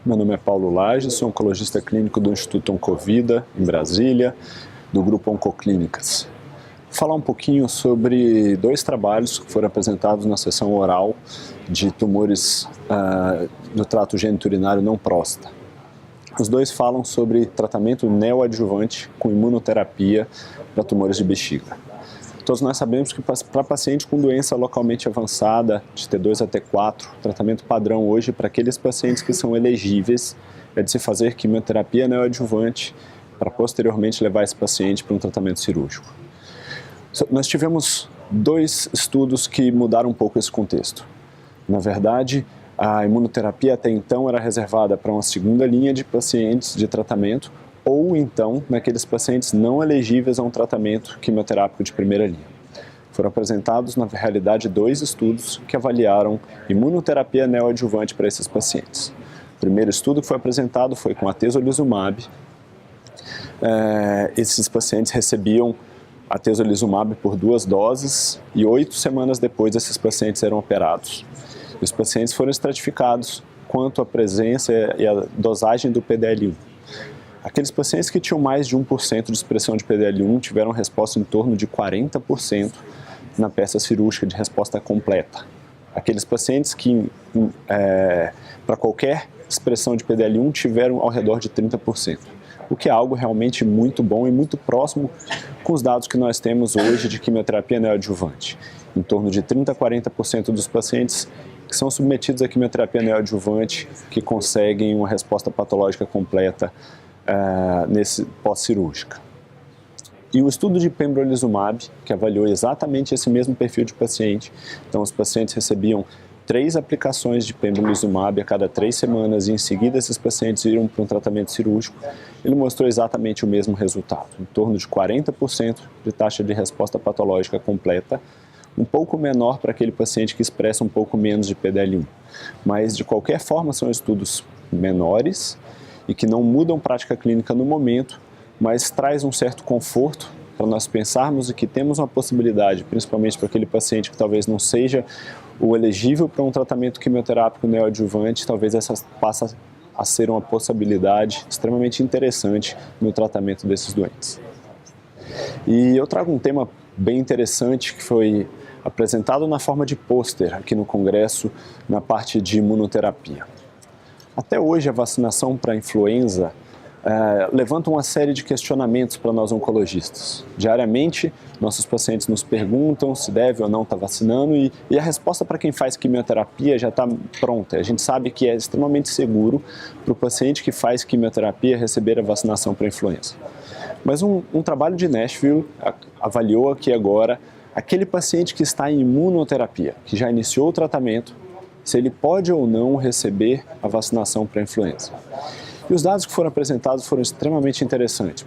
Meu nome é Paulo Lages, sou oncologista clínico do Instituto Oncovida, em Brasília, do grupo Oncoclínicas. Vou falar um pouquinho sobre dois trabalhos que foram apresentados na sessão oral de tumores do trato geniturinário não próstata. Os dois falam sobre tratamento neoadjuvante com imunoterapia para tumores de bexiga. Todos nós sabemos que para paciente com doença localmente avançada, de T2 a T4, o tratamento padrão hoje para aqueles pacientes que são elegíveis é de se fazer quimioterapia neoadjuvante para posteriormente levar esse paciente para um tratamento cirúrgico. Nós tivemos dois estudos que mudaram um pouco esse contexto. Na verdade, a imunoterapia até então era reservada para uma segunda linha de pacientes de tratamento, ou então naqueles pacientes não elegíveis a um tratamento quimioterápico de primeira linha. Foram apresentados, na realidade, dois estudos que avaliaram imunoterapia neoadjuvante para esses pacientes. O primeiro estudo que foi apresentado foi com atezolizumab. Esses pacientes recebiam atezolizumab por 2 doses e 8 semanas depois esses pacientes eram operados. Os pacientes foram estratificados quanto à presença e a dosagem do PDL1. Aqueles pacientes que tinham mais de 1% de expressão de PDL1 tiveram resposta em torno de 40% na peça cirúrgica de resposta completa. Aqueles pacientes que, para qualquer expressão de PDL1, tiveram ao redor de 30%, o que é algo realmente muito bom e muito próximo com os dados que nós temos hoje de quimioterapia neoadjuvante. Em torno de 30% a 40% dos pacientes que são submetidos à quimioterapia neoadjuvante que conseguem uma resposta patológica completa nesse pós-cirúrgica. E o estudo de pembrolizumab, que avaliou exatamente esse mesmo perfil de paciente, então os pacientes recebiam 3 aplicações de pembrolizumab a cada 3 semanas e em seguida esses pacientes iam para um tratamento cirúrgico, ele mostrou exatamente o mesmo resultado, em torno de 40% de taxa de resposta patológica completa, um pouco menor para aquele paciente que expressa um pouco menos de PDL1. Mas de qualquer forma são estudos menores e que não mudam prática clínica no momento, mas traz um certo conforto para nós pensarmos que temos uma possibilidade, principalmente para aquele paciente que talvez não seja o elegível para um tratamento quimioterápico neoadjuvante, talvez essa passe a ser uma possibilidade extremamente interessante no tratamento desses doentes. E eu trago um tema bem interessante que foi apresentado na forma de pôster aqui no Congresso, na parte de imunoterapia. Até hoje, a vacinação para a influenza levanta uma série de questionamentos para nós oncologistas. Diariamente, nossos pacientes nos perguntam se deve ou não estar vacinando e a resposta para quem faz quimioterapia já está pronta. A gente sabe que é extremamente seguro para o paciente que faz quimioterapia receber a vacinação para a influenza. Mas um trabalho de Nashville avaliou aqui agora aquele paciente que está em imunoterapia, que já iniciou o tratamento, se ele pode ou não receber a vacinação para a influenza. E os dados que foram apresentados foram extremamente interessantes.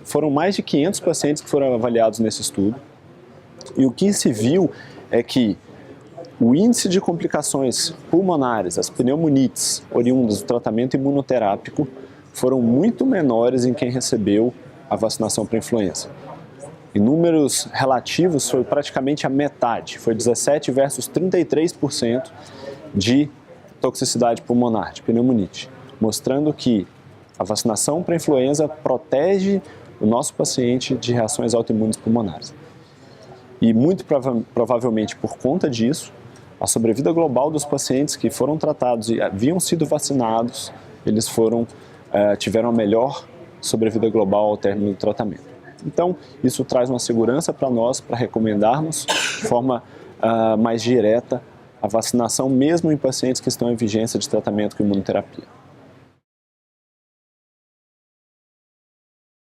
Foram mais de 500 pacientes que foram avaliados nesse estudo, e o que se viu é que o índice de complicações pulmonares, as pneumonites oriundas do tratamento imunoterápico, foram muito menores em quem recebeu a vacinação para a influenza. Em números relativos, foi praticamente a metade, foi 17% versus 33% de toxicidade pulmonar, de pneumonite, mostrando que a vacinação para a influenza protege o nosso paciente de reações autoimunes pulmonares. E muito provavelmente por conta disso, a sobrevida global dos pacientes que foram tratados e haviam sido vacinados, eles tiveram a melhor sobrevida global ao término do tratamento. Então, isso traz uma segurança para nós, para recomendarmos de forma mais direta a vacinação, mesmo em pacientes que estão em vigência de tratamento com imunoterapia.